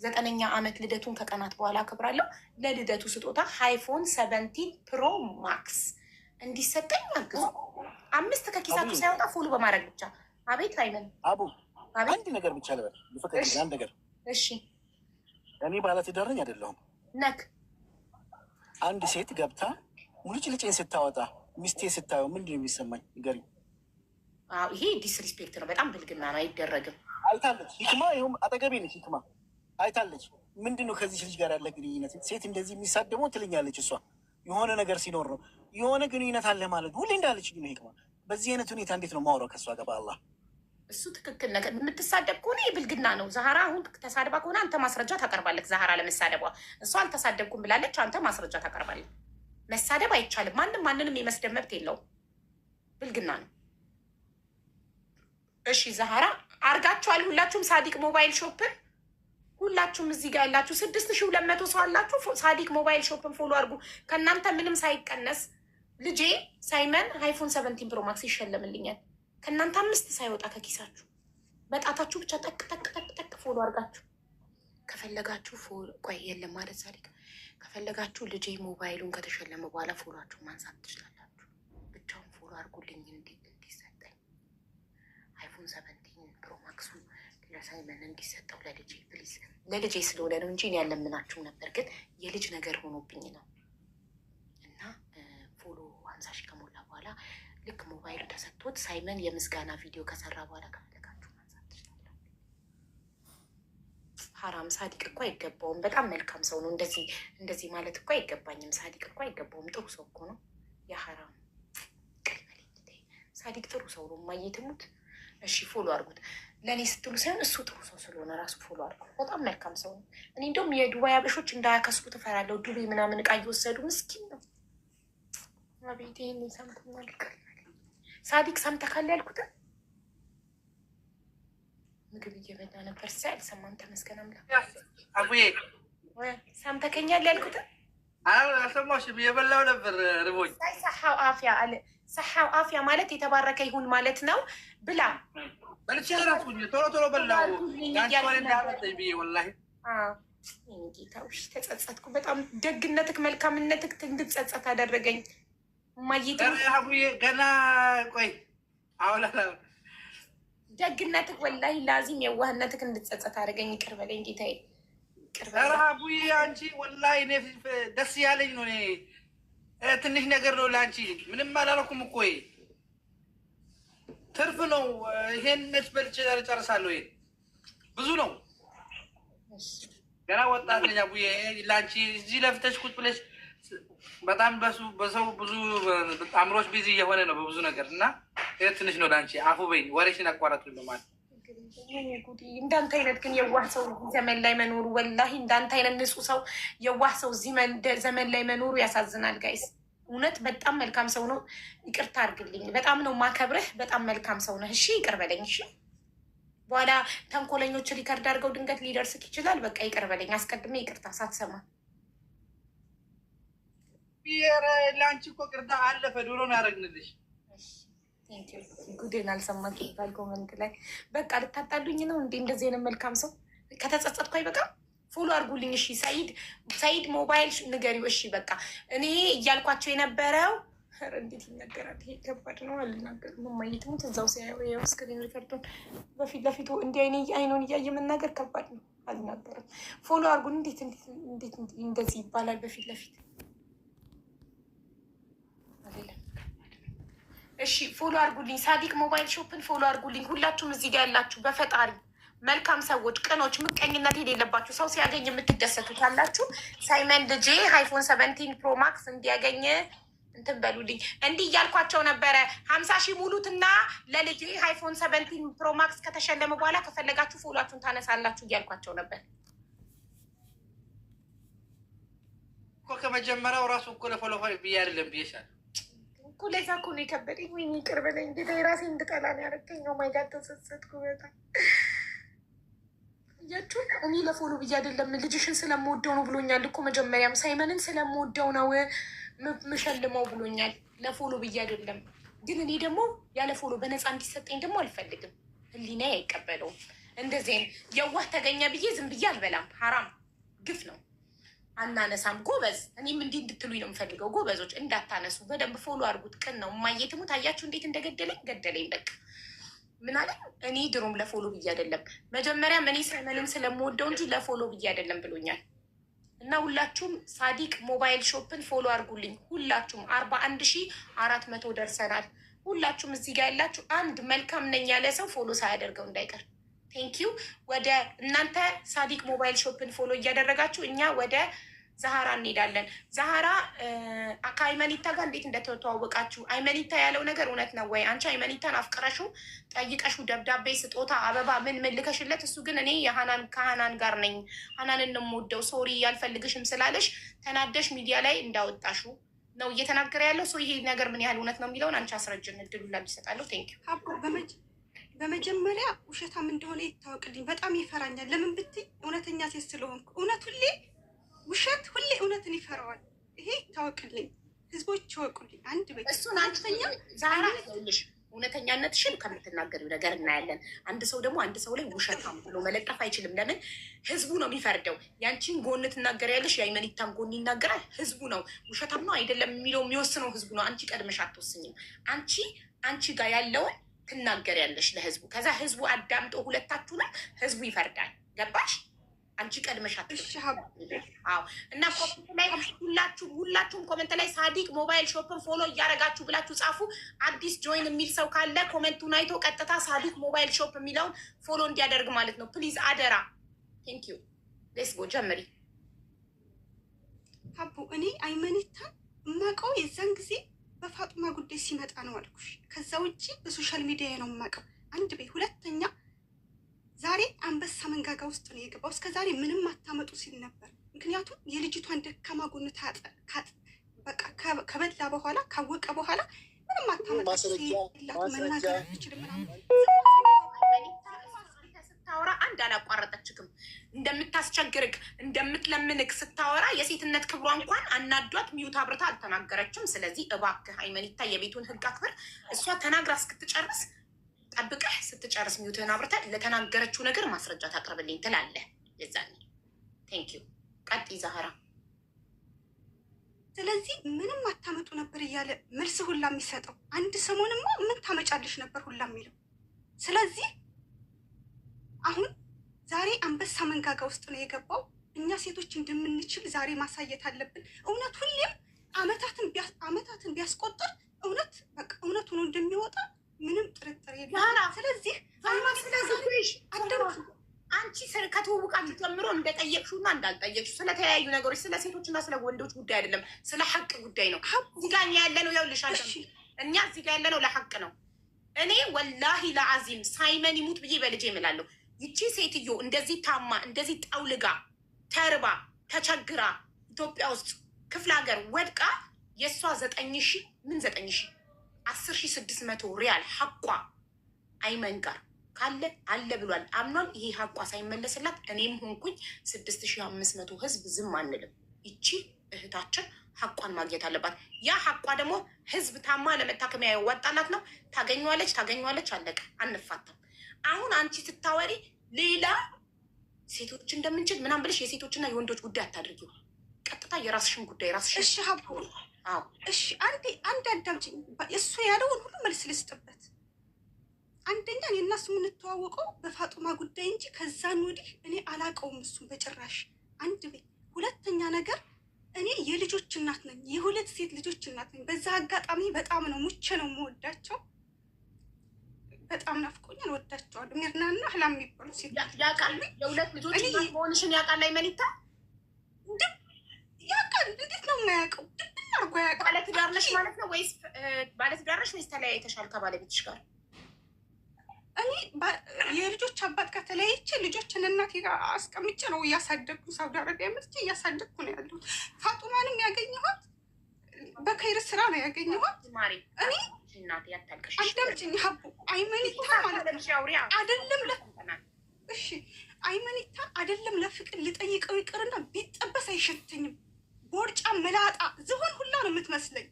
9ኛ ዓመት ልደቱን ከቀናት በኋላ አክብራለሁ። ለልደቱ ስጦታ አይፎን 17 ፕሮ ማክስ እንዲሰጠኝ አግዙ። 5 ከኪሳችሁ ሳይወጣ ፎሎ በማድረግ ብቻ። አቤት አይመን አቡ አንድ ነገር ብቻ ልበል ልፈቀድ አንድ ነገር። እሺ እኔ ባለትዳር ነኝ አይደለሁም ነክ አንድ ሴት ገብታ ሙልጭ ልጬን ስታወጣ ሚስቴ ስታየው ምንድን ነው የሚሰማኝ? ንገሪኝ። ይሄ ዲስሪስፔክት ነው። በጣም ብልግና ነው። አይደረግም። አይታለች ሂክማ፣ ይኸውም አጠገቤ ነች ሂክማ አይታለች። ምንድን ነው ከዚህ ልጅ ጋር ያለ ግንኙነት? ሴት እንደዚህ የሚሳደመው ትልኛለች። እሷ የሆነ ነገር ሲኖር ነው የሆነ ግንኙነት አለ ማለት ሁሌ እንዳለች ግን ሂክማ፣ በዚህ አይነት ሁኔታ እንዴት ነው ማውራው ከእሷ ጋር? በአላህ እሱ ትክክል ነገር የምትሳደብ ከሆነ የብልግና ነው። ዛህራ አሁን ተሳድባ ከሆነ አንተ ማስረጃ ታቀርባለህ። ዛህራ ለመሳደቧ እሷ አልተሳደብኩም ብላለች፣ አንተ ማስረጃ ታቀርባለህ። መሳደብ አይቻልም። ማንንም የመስደብ መብት የለውም። ብልግና ነው። እሺ ዛህራ አርጋችኋል። ሁላችሁም ሳዲቅ ሞባይል ሾፕን ሁላችሁም እዚህ ጋር ያላችሁ 6200 ሰው አላችሁ። ሳዲቅ ሞባይል ሾፕን ፎሎ አድርጉ። ከእናንተ ምንም ሳይቀነስ ልጄ ሳይመን አይፎን 17 ፕሮ ማክስ ይሸለምልኛል። ከእናንተ 5 ሳይወጣ ከኪሳችሁ በጣታችሁ ብቻ ጠቅ ጠቅ ጠቅ ጠቅ ፎሎ አድርጋችሁ ከፈለጋችሁ ቆይ የለም ማለት ሳዲቅ ከፈለጋችሁ ልጄ ሞባይሉን ከተሸለመ በኋላ ፎሎአችሁ ማንሳት ትችላላችሁ። ብቻውን ፎሎ አድርጉልኝ እንዲሰጠኝ አይፎን 17 ፕሮ ማክሱ ለሳይመን እንዲሰጠው ለልጄ ፕሊዝ። ለልጄ ስለሆነ ነው እንጂ እኔ ያለምናችሁም ነበር፣ ግን የልጅ ነገር ሆኖብኝ ነው። እና ፎሎ 50 ሺህ ከሞላ በኋላ ልክ ሞባይሉ ተሰጥቶት ሳይመን የምስጋና ቪዲዮ ከሰራ በኋላ ከፈለጋችሁ ማንሳት ትችላላችሁ። ሀራም ሳዲቅ እኮ አይገባውም። በጣም መልካም ሰው ነው። እንደዚህ ማለት እኮ አይገባኝም። ሳዲቅ እኮ አይገባውም። ጥሩ ሰው እኮ ነው። የሀራም ቀልበሌ ሳዲቅ ጥሩ ሰው ነው። ማየትሙት እሺ ፎሎ አድርጉት። ለእኔ ስትሉ ሳይሆን እሱ ጥሩ ሰው ስለሆነ ራሱ ፎሎ አድርጉት። በጣም መልካም ሰው ነው። እኔ እንደውም የዱባይ አበሾች እንዳያከስቡ ትፈራለሁ። ዱባይ ምናምን እቃ እየወሰዱ ምስኪን ነው። አቤት ይህን ሰምተኛል። ሳዲቅ ሰምተህ ካለ ያልኩትን ምግብ እየበላ ነበር ሳ አልሰማም። ተመስገን አምላክ። አቡዬ ሰምተኸኛል ያልኩትን አልሰማሁሽም። እየበላሁ ነበር ርቦኝ። ሰሓው አፍያ አለ። ሰሓው አፍያ ማለት የተባረከ ይሁን ማለት ነው። ብላ በልቼ እራስኩኝ ቶሎ ቶሎ በላሁ። እንዳመጠኝ ብዬ ወላሂ ጌታዎች ተጸጸትኩ። በጣም ደግነትክ መልካምነትክ እንድትጸጸት አደረገኝ። ማየት አቡዬ ገና ቆይ አሁላ ደግነትክ ወላሂ ላዚም የዋህነትክ እንድትጸጸት አደረገኝ። ይቅር በለኝ ጌታዬ። አቡዬ አንቺ ወላሂ እኔ ደስ ያለኝ ነው። እኔ ትንሽ ነገር ነው ለአንቺ፣ ምንም አላረኩም እኮ ትርፍ ነው። ይሄን መች በልቼ ጨርሳለሁ። ይሄ ብዙ ነው። ገና ወጣት ነኝ አቡዬ። ለአንቺ እዚህ ለፍተሽ ቁጭ ብለሽ በጣም በሰው ብዙ አእምሮች ቢዚ እየሆነ ነው በብዙ ነገር እና ይሄ ትንሽ ነው ለአንቺ። አፉ በይኝ፣ ወሬሽን አቋረጥኩኝ በማለት እንዳንተ አይነት ግን የዋህ ሰው ዘመን ላይ መኖሩ ወላሂ እንዳንተ አይነት ንጹህ ሰው የዋህ ሰው እዚህ ዘመን ላይ መኖሩ ያሳዝናል። ጋይስ እውነት በጣም መልካም ሰው ነው። ይቅርታ አድርግልኝ። በጣም ነው ማከብረህ። በጣም መልካም ሰው ነህ። እሺ ይቅር በለኝ። እሺ በኋላ ተንኮለኞች ሪከርድ አድርገው ድንገት ሊደርስክ ይችላል። በቃ ይቅር በለኝ። አስቀድሜ ይቅርታ ሳትሰማ ለአንቺ እኮ ቅርታ አለፈ ድሮ ነው ያደረግንልሽ። ጉዴን አልሰማክ ይባል ኮመንት ላይ በቃ ልታጣሉኝ ነው እንዴ? እንደዚህ አይነት መልካም ሰው ከተጸጸትኩ አይበቃም? ፎሎ አድርጉልኝ። እሺ ሳይድ ሞባይል ንገሪው። እሺ በቃ እኔ እያልኳቸው የነበረው እንዴት ይነገራል? ይሄ ከባድ ነው። አልናገርም። ማየትም እዛው ሲያየው ስክሪን ሪከርዱን በፊት ለፊቱ እንዲህ አይኑን እያየ መናገር ከባድ ነው። አልናገርም። ፎሎ አድርጉን። እንዴት እንደዚህ ይባላል? በፊት ለፊት እሺ ፎሎ አድርጉልኝ። ሳዲቅ ሞባይል ሾፕን ፎሎ አድርጉልኝ። ሁላችሁም እዚህ ጋር ያላችሁ በፈጣሪ መልካም ሰዎች፣ ቅኖች፣ ምቀኝነት የሌለባችሁ ሰው ሲያገኝ የምትደሰቱት አላችሁ። ሳይመን ልጄ አይፎን 17 ፕሮ ማክስ እንዲያገኝ እንትን በሉልኝ። እንዲህ እያልኳቸው ነበረ። 50 ሺህ ሙሉትና ለልጄ አይፎን 17 ፕሮ ማክስ ከተሸለመ በኋላ ከፈለጋችሁ ፎሎችሁን ታነሳላችሁ እያልኳቸው ነበር እኮ። ከመጀመሪያው ራሱ እኮ ለፎሎ ብዬ አይደለም ብዬሻል እኮ። ለዛ እኮ ነው የከበደኝ። ወይኔ ይቅር በለኝ ጌታ። የራሴ እንድጠላ ነው ያደረገኝ። ነው ማይጋር ተሰሰትኩ በጣም እያችሁ። እኔ ለፎሎ ብዬ አይደለም ልጅሽን ስለምወደው ነው ብሎኛል እኮ መጀመሪያም። ሳይመንን ስለምወደው ነው ምሸልመው ብሎኛል። ለፎሎ ብዬ አይደለም። ግን እኔ ደግሞ ያለ ፎሎ በነፃ እንዲሰጠኝ ደግሞ አልፈልግም። ህሊና አይቀበለውም። እንደዚህ የዋህ ተገኘ ብዬ ዝም ብዬ አልበላም። ሀራም ግፍ ነው። አናነሳም። ጎበዝ፣ እኔም እንዲህ እንድትሉኝ ነው የምፈልገው። ጎበዞች እንዳታነሱ፣ በደንብ ፎሎ አድርጉት። ቅን ነው። ማየትሙት አያችሁ እንዴት እንደገደለኝ ገደለኝ። በቃ ምን አለ እኔ ድሮም ለፎሎ ብዬ አይደለም መጀመሪያም እኔ ሳይመንን ስለምወደው እንጂ ለፎሎ ብዬ አይደለም ብሎኛል። እና ሁላችሁም ሳዲቅ ሞባይል ሾፕን ፎሎ አድርጉልኝ። ሁላችሁም 41,400 ደርሰናል። ሁላችሁም እዚህ ጋር ያላችሁ አንድ መልካም ነኝ ያለ ሰው ፎሎ ሳያደርገው እንዳይቀር። ቴንኪዩ። ወደ እናንተ ሳዲቅ ሞባይል ሾፕን ፎሎ እያደረጋችሁ እኛ ወደ ዛሃራ እንሄዳለን። ዛሃራ ከአይመኒታ ጋር እንዴት እንደተተዋወቃችሁ፣ አይመኒታ ያለው ነገር እውነት ነው ወይ? አንቺ አይመኒታን አፍቅረሹ ጠይቀሹ ደብዳቤ፣ ስጦታ፣ አበባ ምን ልከሽለት፣ እሱ ግን እኔ ከሀናን ጋር ነኝ ሀናንን ነው የምወደው ሶሪ ያልፈልግሽም ስላለሽ ተናደሽ ሚዲያ ላይ እንዳወጣሹ ነው እየተናገረ ያለው ሰው። ይሄ ነገር ምን ያህል እውነት ነው የሚለውን አንቺ አስረጅን። እድሉ ላይ ይሰጣለሁ። ቴንኪዩ። በመጀመሪያ ውሸታም እንደሆነ ይታወቅልኝ። በጣም ይፈራኛል። ለምን ብትይ እውነተኛ ሴት ስለሆንኩ። እውነት ሁሌ ውሸት ሁሌ እውነትን ይፈራዋል። ይሄ ይታወቅልኝ። ህዝቦች ይወቁልኝ። አንድ ቤት እሱን አንተኛ ዛራ ይልሽ እውነተኛነትሽን ከምትናገሪው ነገር እናያለን። አንድ ሰው ደግሞ አንድ ሰው ላይ ውሸታም ብሎ መለጠፍ አይችልም። ለምን? ህዝቡ ነው የሚፈርደው። ያንቺን ጎን ትናገሪያለሽ፣ የአይመኒታን ጎን ይናገራል። ህዝቡ ነው ውሸታም ነው አይደለም የሚለው የሚወስነው ህዝቡ ነው። አንቺ ቀድመሽ አትወስኝም። አንቺ ጋር ያለውን ትናገሪያለሽ ለህዝቡ። ከዛ ህዝቡ አዳምጦ ሁለታችሁንም ህዝቡ ይፈርዳል። ገባሽ? አንቺ ቀድመሽ አትወስኝም። አዎ። እና ኮሜንት ላይ ሁላችሁም ኮሜንት ላይ ሳዲቅ ሞባይል ሾፕን ፎሎ እያደረጋችሁ ብላችሁ ጻፉ። አዲስ ጆይን የሚል ሰው ካለ ኮሜንቱን አይቶ ቀጥታ ሳዲቅ ሞባይል ሾፕ የሚለውን ፎሎ እንዲያደርግ ማለት ነው። ፕሊዝ አደራ። ቴንክ ዩ። ሌስ ጎ ጀምሪ። አቡ እኔ አይመኒታን የማውቀው የዛን ጊዜ በፋጡማ ጉዳይ ሲመጣ ነው አልኩሽ። ከዛ ውጭ በሶሻል ሚዲያ ነው የማውቀው። አንድ ቤት ሁለተኛ ዛሬ አንበሳ መንጋጋ ውስጥ ነው የገባው። እስከ ዛሬ ምንም አታመጡ ሲል ነበር። ምክንያቱም የልጅቷን ደካማ ጎን በቃ ከበላ በኋላ ካወቀ በኋላ ምንም አታመጡ መናገር አትችልም ምናምን ስታወራ አንድ አላቋረጠችክም። እንደምታስቸግርክ እንደምትለምንክ ስታወራ የሴትነት ክብሯ እንኳን አናዷት ሚዩት አብርታ አልተናገረችም። ስለዚህ እባክህ አይመኒታ የቤቱን ህግ አክብር። እሷ ተናግራ እስክትጨርስ ጠብቀህ ስትጨርስ ሚዩትህን አብርታ ለተናገረችው ነገር ማስረጃ ታቅርብልኝ ትላለህ። የዛኔ ቴንኪዩ። ቀጥይ ዛህራ። ስለዚህ ምንም አታመጡ ነበር እያለ መልስ ሁላ የሚሰጠው አንድ ሰሞንማ ምን ታመጫለሽ ነበር ሁላ የሚለው። ስለዚህ አሁን ዛሬ አንበሳ መንጋጋ ውስጥ ነው የገባው። እኛ ሴቶች እንደምንችል ዛሬ ማሳየት አለብን። እውነት ሁሌም አመታትን ቢያስቆጥር እውነት በቃ እውነት ሆኖ እንደሚወጣ ምንም ጥርጥር የለም። ስለዚህ አንቺ ከተውቃችሁ ጀምሮ እንደጠየቅሽውና እንዳልጠየቅሽው ስለተለያዩ ነገሮች ስለ ሴቶችና ስለ ወንዶች ጉዳይ አይደለም፣ ስለ ሀቅ ጉዳይ ነው። እዚህ ጋ እኛ ያለ ነው ያውልሻል። እኛ እዚህ ጋ ያለ ነው ለሀቅ ነው። እኔ ወላሂ ለአዚም ሳይመን ይሙት ብዬ በልጄ እምላለሁ። ይቺ ሴትዮ እንደዚህ ታማ እንደዚህ ጠውልጋ ተርባ ተቸግራ ኢትዮጵያ ውስጥ ክፍለ ሀገር ወድቃ የእሷ 10,600 ሪያል ሀቋ አይመን ጋር ካለ አለ ብሏል፣ አምኗል። ይሄ ሀቋ ሳይመለስላት እኔም ሆንኩኝ 6,500 ህዝብ ዝም አንልም። ይቺ እህታችን ሀቋን ማግኘት አለባት። ያ ሀቋ ደግሞ ህዝብ ታማ ለመታከሚያ ያዋጣላት ነው። ታገኘዋለች። አለቀ። አንፋታም። አሁን አንቺ ስታወሪ ሌላ ሴቶች እንደምንችል ምናምን ብለሽ የሴቶችና የወንዶች ጉዳይ አታድርጊው። ቀጥታ የራስሽን ጉዳይ ራስሽ። እሺ ሀቡ፣ እሺ አንድ አዳምጪኝ። እሱ ያለውን ሁሉ መልስ ልስጥበት። አንደኛ እኔ እና እሱ የምንተዋወቀው በፋጡማ ጉዳይ እንጂ ከዛን ወዲህ እኔ አላውቀውም እሱን በጭራሽ። አንድ ቤት ሁለተኛ ነገር እኔ የልጆች እናት ነኝ፣ የሁለት ሴት ልጆች እናት ነኝ። በዛ አጋጣሚ በጣም ነው ሙቼ ነው የምወዳቸው። በጣም ናፍቆኛል፣ ወዳቸዋለሁ። ሚርናና ህላም የሚባሉ ሴት ያውቃል። የሁለት ልጆች እናት መሆንሽን ያውቃል አይመኒታ? ያውቃል። እንዴት ነው የማያውቀው? ድብን አድርጎ ያውቃል። ባለትዳር ነሽ ማለት ነው ወይስ ተለያይተሻል ከባለቤትሽ ጋር? እኔ የልጆች አባት ጋር ተለያይቼ ልጆችን እናቴ ጋር አስቀምጬ ነው እያሳደግኩ፣ ሳውዲ አረቢያ መጥቼ እያሳደግኩ ነው ያለሁት። ፋጡማንም ያገኘኋት በከይር ስራ ነው ያገኘኋት። እኔ አዳምጪኝ ሀቡ፣ አይመኒታ ማለት ነው አይመኒታ አይደለም ለፍቅር ልጠይቀው ይቅርና ቢጠበስ አይሸተኝም። ቦርጫ መላጣ ዝሆን ሁላ ነው የምትመስለኝ፣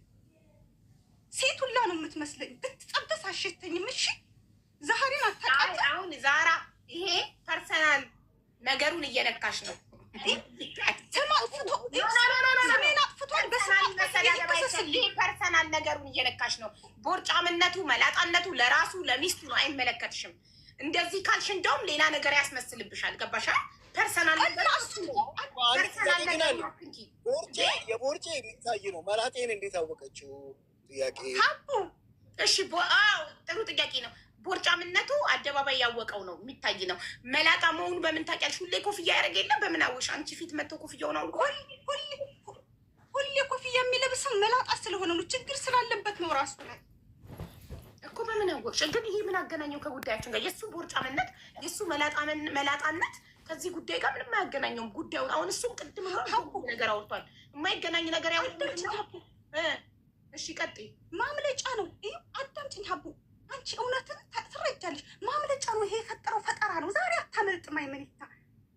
ሴት ሁላ ነው የምትመስለኝ። ብትጠበስ አሸተኝም። እሺ ዛሬን አታውቃት። አሁን ዛራ ይሄ ፐርሰናል ነገሩን እየነካሽ ነው። ስሜን አጥፍቷል። ፐርሰናል ነገሩን እየነካሽ ነው። ቦርጫምነቱ መላጣነቱ ለራሱ ለሚስቱ ነው፣ አይመለከትሽም። እንደዚህ ካልሽ እንደውም ሌላ ነገር ያስመስልብሻል። ገባሻ? ፐርሰናል ነገር የቦርጬ የሚታይ ነው። መላጤን እንዴት አወቀችው? ጥያቄ ሀቡ። እሺ ጥሩ ጥያቄ ነው። ቦርጫምነቱ አደባባይ ያወቀው ነው፣ የሚታይ ነው። መላጣ መሆኑ በምን ታውቂያለሽ? ሁሌ ኮፍያ ያደረገ የለም። በምን አወቅሽ? አንቺ ፊት መጥቶ ኮፍያው ነው። ሁሌ ኮፍያ የሚለብሰው መላጣ ስለሆነ ነው፣ ችግር ስላለበት ነው ራሱ ላይ እኮ። በምን አወቅሽ? ግን ይሄ ምን አገናኘው ከጉዳያችን ጋር? የእሱ ቦርጫምነት የእሱ መላጣነት ከዚህ ጉዳይ ጋር ምንም አያገናኘውም ጉዳዩ። አሁን እሱም ቅድም ነገር አውርቷል። የማይገናኝ ነገር ያወጣል። እሺ ቀጥይ። ማምለጫ ነው። ይህ አዳምጪኝ ሀቡ፣ አንቺ እውነትን ትረጃለሽ። ማምለጫ ነው ይሄ፣ የፈጠረው ፈጠራ ነው። ዛሬ አታመልጥም። አይመኒታ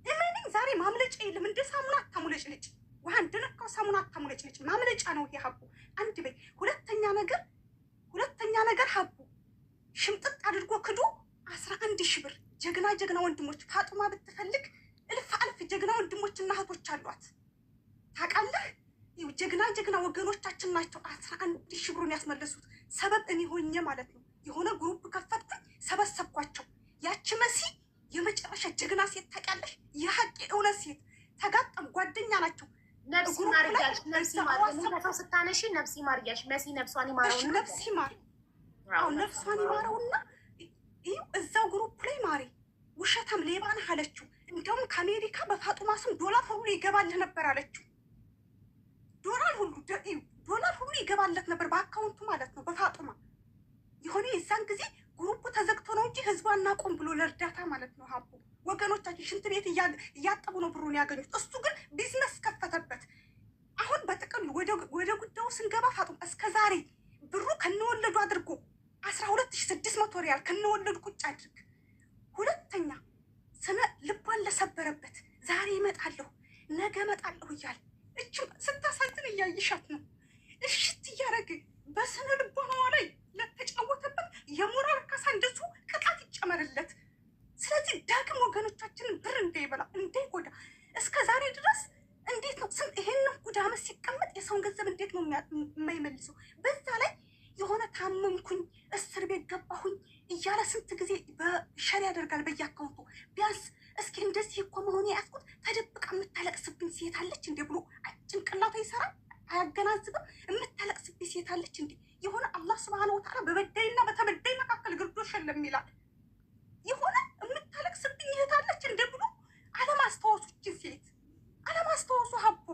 እመኒኝ፣ ዛሬ ማምለጫ የለም። እንደ ሳሙና አታሙለጭ ልጭ፣ ውሃ እንደነካው ሳሙና አታሙለጭ ልጭ። ማምለጫ ነው ይሄ ሀቡ። አንድ በይ። ሁለተኛ ነገር ሀቡ ሽምጥጥ አድርጎ ክዶ 11,000 ብር ጀግና ወንድሞች ፋጡማ ብትፈልግ እልፍ ጀግና ወንድሞችና እህቶች አሏት። ታውቃለህ? ጀግና ወገኖቻችን ናቸው 11,000 ብሩን ያስመለሱት። ሰበብ እኔ ሆኜ ማለት ነው። የሆነ ግሩፕ ከፈትኩኝ፣ ሰበሰብኳቸው። ያቺ መሲ የመጨረሻ ጀግና ሴት ታውቂያለሽ? የሀቅ የእውነት ሴት ተጋጠም ጓደኛ ናቸው። ነፍሲ ማር እያልሽ ስታነሺ ነፍሲ ማር እያልሽ መሲ ነፍሷን ይማረውና ነፍሷን ይማረውና እዛው ግሩፕ ላይ ማሪ ውሸታም ሌባ ነህ አለችው። እንደውም ከአሜሪካ በፋጡማ ስም ዶላር ሁሉ ይገባልህ ነበር አለችው። ዶላር ሁሉ ይገባለት ነበር በአካውንቱ ማለት ነው፣ በፋጡማ የሆነ የዛን ጊዜ ግሩፑ ተዘግቶ ነው እንጂ ህዝቡ አናቆም ብሎ ለእርዳታ ማለት ነው። ሀቡ ወገኖቻችን ሽንት ቤት እያጠቡ ነው ብሩን ያገኙት። እሱ ግን ቢዝነስ ከፈተበት። አሁን በጥቅሉ ወደ ጉዳዩ ስንገባ ፋጡማ እስከ ዛሬ ብሩ ከነወለዱ አድርጎ 12,600 ሪያል ከነወለዱ ቁጭ አድርግ። ሁለተኛ ስነ ልቧን ለሰበረበት ዛሬ እመጣለሁ ነገ እመጣለሁ እያለ እችም ስታሳዝን እያይሻት ነው። እሽት እያደረግ በስነ ልቦናዋ ላይ ለተጫወተበት የሞራል ካሳ እንደሱ ቅጣት ይጨመርለት። ስለዚህ ዳግም ወገኖቻችንን ብር እንዳይበላ እንዳይጎዳ እስከ ዛሬ ድረስ እንዴት ነው ይሄንን ጉዳመት ሲቀመጥ የሰውን ገንዘብ እንዴት ነው የማይመልሰው? በዛ ላይ የሆነ ታመምኩኝ እስር ቤት ገባሁኝ እያለ ስንት ጊዜ በሸር ያደርጋል በየአካውንቱ። ቢያንስ እስኪ እንደዚህ እኮ መሆኑ ያስኩት ተደብቃ የምታለቅስብኝ ሴት አለች እንዴ ብሎ ጭንቅላቱ ይሰራል፣ አያገናዝብም። የምታለቅስብኝ ሴት አለች እንዴ? የሆነ አላህ ስብሐነሁ ወተዓላ በበዳይና በተበዳይ መካከል ግርዶሽ የለም ይላል። የሆነ የምታለቅስብኝ እህት አለች እንዴ ብሎ አለማስታወሱ፣ እችን ሴት አለማስታወሱ። ሀቡ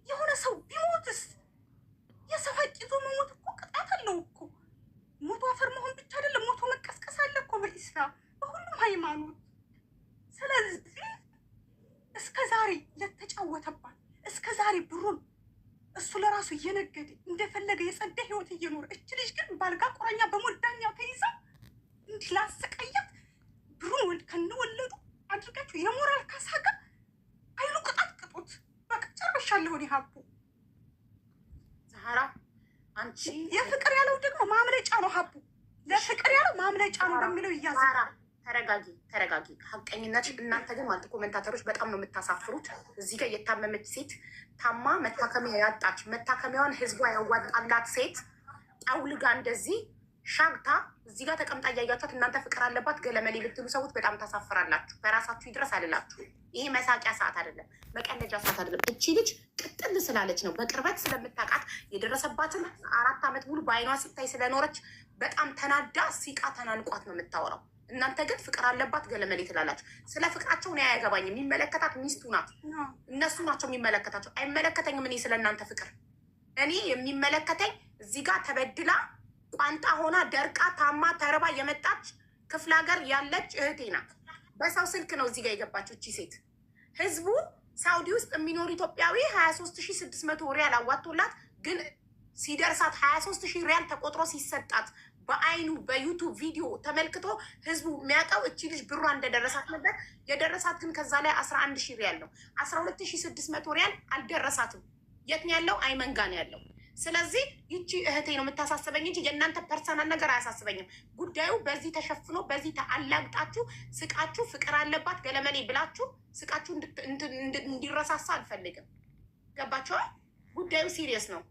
የሆነ ሰው ቢሞትስ የሰው ሀቅ ይዞ መሞት እኮ ቅጣት አለው እኮ። ሞቶ አፈር መሆን ብቻ አይደለም፣ ሞቶ መቀስቀስ አለ እኮ በኢስላም በሁሉም ሃይማኖት። ስለዚህ እስከ ዛሬ ለተጫወተባት እስከ ዛሬ ብሩን እሱ ለራሱ እየነገደ እንደፈለገ የጸዳ ህይወት እየኖረ እች ልጅ ግን ባልጋ ቁራኛ በሞዳኛው ተይዛ እንዲህ ላሰቃያት ብሩን ከነወለዱ አድርጋችሁ የሞራል ካሳ ጋር አይሉ ቅጣት ቅጡት። በቃ ጨርሻለሁ። ሀቡ ዛህራ አንቺ የፍቅር ያለው ደግሞ ማምለጫ ነው። ሀቡ ለፍቅር ያለው ማምለጫ ነው በሚለው እያዘ ተረጋጊ። ሀቀኝነት እናንተ ግን ማለት ኮሜንታተሮች በጣም ነው የምታሳፍሩት። እዚህ ጋር የታመመች ሴት ታማ መታከሚያ ያጣች መታከሚያዋን ህዝቧ ያዋጣላት ሴት ጠውልጋ እንደዚህ ሻግታ እዚህ ጋር ተቀምጣ እያያቸት እናንተ ፍቅር አለባት ገለመሌ ልትሉ ሰዎች በጣም ታሳፍራላችሁ። በራሳችሁ ይድረስ አልላችሁ። ይሄ መሳቂያ ሰዓት አይደለም፣ መቀለጃ ሰዓት አይደለም። እቺ ልጅ ቅጥል ስላለች ነው፣ በቅርበት ስለምታውቃት የደረሰባትን 4 ዓመት ሙሉ በአይኗ ስታይ ስለኖረች በጣም ተናዳ ሲቃ ተናንቋት ነው የምታወራው። እናንተ ግን ፍቅር አለባት ገለመሌ ትላላችሁ። ስለ ፍቅራቸው እኔ አያገባኝም። የሚመለከታት ሚስቱ ናት፣ እነሱ ናቸው የሚመለከታቸው። አይመለከተኝም እኔ ስለ እናንተ ፍቅር። እኔ የሚመለከተኝ እዚህ ጋር ተበድላ ቋንጣ ሆና ደርቃ ታማ ተርባ የመጣች ክፍለ ሀገር ያለች እህቴ ናት። በሰው ስልክ ነው እዚህ ጋር የገባችው እቺ ሴት። ህዝቡ ሳውዲ ውስጥ የሚኖር ኢትዮጵያዊ 23,600 ሪያል አዋቶላት፣ ግን ሲደርሳት 23,000 ሪያል ተቆጥሮ ሲሰጣት በአይኑ በዩቱብ ቪዲዮ ተመልክቶ ህዝቡ የሚያውቀው እቺ ልጅ ብሯ እንደደረሳት ነበር። የደረሳት ግን ከዛ ላይ 11,000 ሪያል ነው። 12,600 ሪያል አልደረሳትም። የት ነው ያለው? አይመንጋ ነው ያለው። ስለዚህ ይቺ እህቴ ነው የምታሳስበኝ እንጂ የእናንተ ፐርሰናል ነገር አያሳስበኝም። ጉዳዩ በዚህ ተሸፍኖ በዚህ አላግጣችሁ ስቃችሁ ፍቅር አለባት ገለመሌ ብላችሁ ስቃችሁ እንዲረሳሳ አልፈልግም። ገባችኋል? ጉዳዩ ሲሪየስ ነው።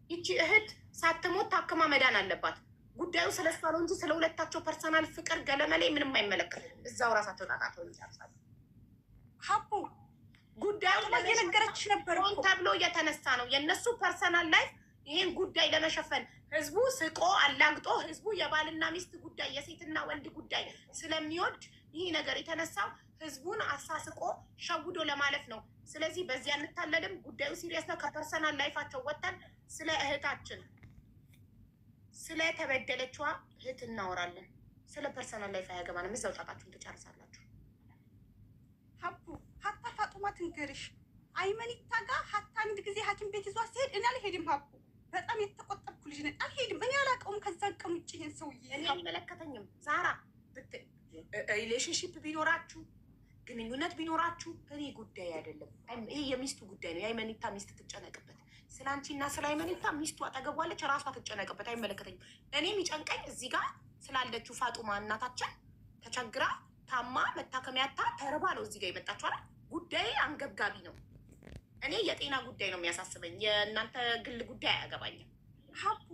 ይቺ እህት ሳትሞት ታክማ መዳን አለባት። ጉዳዩ ስለ እሷ ነው እንጂ ስለ ሁለታቸው ፐርሰናል ፍቅር ገለመሌ ምንም አይመለከትም። እዛው ራሳቸው ጣጣቸው ይጨርሳሉ። ሀቡ ጉዳዩ እየነገረች ነበር ተብሎ እየተነሳ ነው የእነሱ ፐርሰናል ላይፍ። ይህን ጉዳይ ለመሸፈን ህዝቡ ስቆ አላግጦ ህዝቡ የባልና ሚስት ጉዳይ የሴትና ወንድ ጉዳይ ስለሚወድ ይህ ነገር የተነሳው ህዝቡን አሳስቆ ሸውዶ ለማለፍ ነው። ስለዚህ በዚህ አንታለልም። ጉዳዩ ሲሪየስ ነው። ከፐርሰናል ላይፋቸው ወጥተን ስለ እህታችን ስለ ተበደለችዋ እህት እናወራለን። ስለ ፐርሰናል ላይፍ አያገባንም። እዛው ጣጣችሁን ትጨርሳላችሁ። ሀቡ ሀታ ፋጡማ ትንገርሽ አይመኒታ ጋር ሀታ አንድ ጊዜ ሐኪም ቤት ይዟት ሲሄድ እኔ አልሄድም። ሀቡ በጣም የተቆጠብኩ ልጅ ነኝ፣ አልሄድም። እኔ አላውቀውም። ከዛን ቀን ውጭ ይሄን ሰውዬ እኔ አይመለከተኝም። ዛራ ሪሌሽንሽፕ ቢኖራችሁ ግንኙነት ቢኖራችሁ እኔ ጉዳይ አይደለም። ይሄ የሚስቱ ጉዳይ ነው። የአይመኒታ ሚስት ትጨነቅበት። ስለ አንቺና ስለ አይመኒታ ሚስቱ አጠገቧለች፣ ራሷ ትጨነቅበት። አይመለከተኝም። እኔ የሚጨንቀኝ እዚህ ጋር ስላለችው ፋጡማ እናታችን ተቸግራ ታማ መታከሚያታ ተርባ ነው እዚህ ጋር የመጣችው አይደል? ጉዳይ አንገብጋቢ ነው። እኔ የጤና ጉዳይ ነው የሚያሳስበኝ። የእናንተ ግል ጉዳይ አያገባኝም። ሀቡ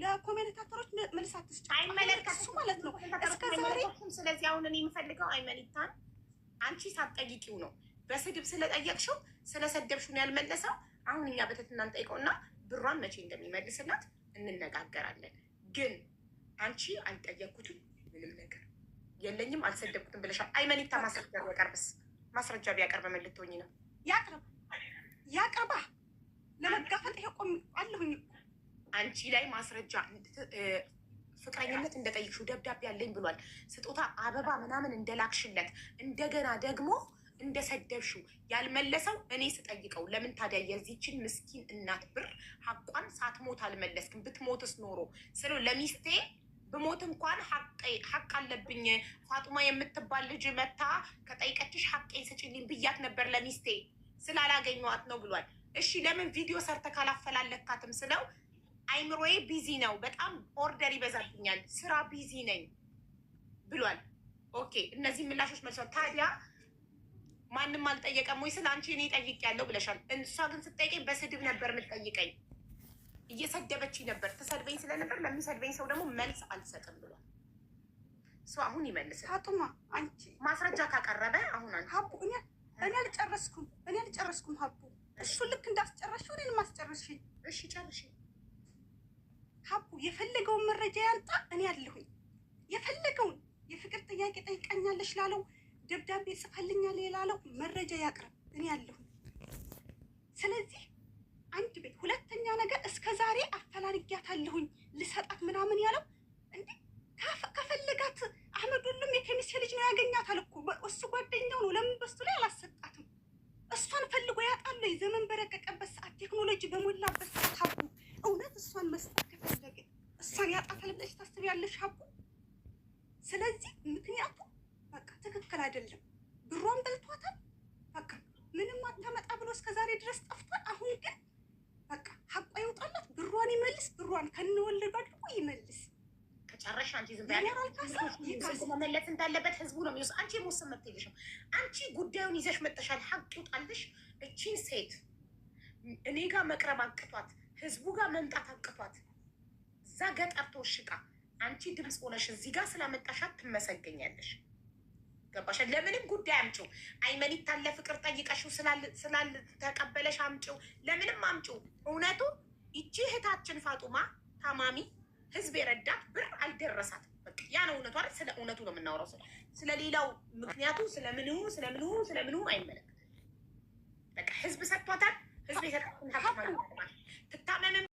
ለኮሜንታተሮች መልሳት ስጭ። አይመለከትሽ ማለት ነው እስከ ዛሬ። ስለዚህ አሁን እኔ የምፈልገው አይመኒታን አንቺ ሳትጠይቂው ነው በስድብ ስለጠየቅሽው ስለሰደብሽውን ያልመለሰው። አሁን እኛ በትህትና እንጠይቀውና ብሯን መቼ እንደሚመልስላት እንነጋገራለን። ግን አንቺ አልጠየቅኩትም፣ ምንም ነገር የለኝም፣ አልሰደብኩትም ብለሻል። አይመኒታ ማስረጃ ቢያቀርብስ? ማስረጃ ቢያቀርብ ምን ልትሆኝ ነው? ያቅርባ ለመጋፈጥ ይሄ ቆም አለሁኝ። አንቺ ላይ ማስረጃ ፍቅረኝነት እንደጠይቅሽው ደብዳቤ አለኝ ብሏል። ስጦታ አበባ ምናምን እንደላክሽለት እንደገና ደግሞ እንደሰደብሽው ያልመለሰው እኔ ስጠይቀው ለምን ታዲያ የዚችን ምስኪን እናት ብር ሀቋን ሳትሞት አልመለስክም? ብትሞትስ ኖሮ ስለው ለሚስቴ ብሞት እንኳን ሀቅ አለብኝ ፋጡማ የምትባል ልጅ መታ ከጠይቀችሽ ሀቄን ስጭልኝ ብያት ነበር ለሚስቴ ስላላገኘዋት ነው ብሏል። እሺ ለምን ቪዲዮ ሰርተ ካላፈላለካትም ስለው አይምሮዬ ቢዚ ነው፣ በጣም ኦርደር ይበዛብኛል፣ ስራ ቢዚ ነኝ ብሏል። ኦኬ እነዚህ ምላሾች መልሷል። ታዲያ ማንም አልጠየቀም ወይ? ስለ አንቺ እኔ ጠይቄያለሁ ብለሻል። እሷ ግን ስትጠይቀኝ በስድብ ነበር የምትጠይቀኝ፣ እየሰደበችኝ ነበር። ትሰድበኝ ስለነበር ለሚሰድበኝ ሰው ደግሞ መልስ አልሰጥም ብሏል። እሱ አሁን ይመልሳል። ፋጡማ አንቺ ማስረጃ ካቀረበ አሁን አንቺ ሀቡ እኔ አልጨረስኩም ሀቡ እሱ ልክ እንዳስጨረሽው እኔን ማስጨረሽ። እሺ ጨርሽ ሀቡ የፈለገውን መረጃ ያንጣ፣ እኔ ያለሁኝ። የፈለገውን የፍቅር ጥያቄ ጠይቀኛለሽ ላለው ደብዳቤ ጽፈልኛል ላለው መረጃ ያቅርብ፣ እኔ ያለሁኝ። ስለዚህ አንድ ቤት ሁለተኛ ነገር እስከ ዛሬ አፈላልጊያታለሁኝ ልሰጣት ምናምን ያለው እንዴ ከፈለጋት አህመድ ሁሉም የከሚሴ ልጅ ነው ያገኛታል እኮ እሱ ጓደኛው ነው። ለምን በሱ ላይ አላሰጣትም? እሷን ፈልጎ ያጣለ ዘመን በረቀቀበት ሰዓት ቴክኖሎጂ በሞላበት ሰዓት ሀቡ እውነት እሷን መስጠት ከፈለገ እሷን ያጣታል ብለሽ ታስቢያለሽ ሀቡ? ስለዚህ ምክንያቱ በቃ ትክክል አይደለም። ብሯን በልቷታል። በቃ ምንም አታመጣ ብሎ እስከዛሬ ድረስ ጠፍቷል። አሁን ግን በቃ ሀቋ ይወጣላት፣ ብሯን ይመልስ፣ ብሯን ከነወለዱ አድርጎ ይመልስ። ከጨረሻ አንቺ ዝም ብለሽ መመለስ እንዳለበት ህዝቡ ነው የሚወስድ። አንቺ የመወሰን መብት የለሽም። አንቺ ጉዳዩን ይዘሽ መጠሻል። ሀቅ ይውጣልሽ። እቺን ሴት እኔ ጋር መቅረብ አቅቷት፣ ህዝቡ ጋር መምጣት አቅቷት፣ እዛ ገጠር ተወሽቃ አንቺ ድምፅ ሆነሽ እዚህ ጋር ስላመጣሻት ትመሰገኛለሽ። ገባሽ? ለምንም ጉዳይ አምጪው። አይመኒታን ለፍቅር ጠይቀሽው ስላልተቀበለሽ አምጪው፣ ለምንም አምጪው። እውነቱ ይቺ እህታችን ፋጡማ ታማሚ ህዝብ የረዳት ብር አልደረሳት። በቃ ያ ነው እውነቱ አይደል? ስለ እውነቱ ነው የምናወራው። ስለሌላው ምክንያቱ ስለምኑ አይመለከትም። በቃ ህዝብ ሰጥቷታል። ህዝብ የሰጣትን ትታመምም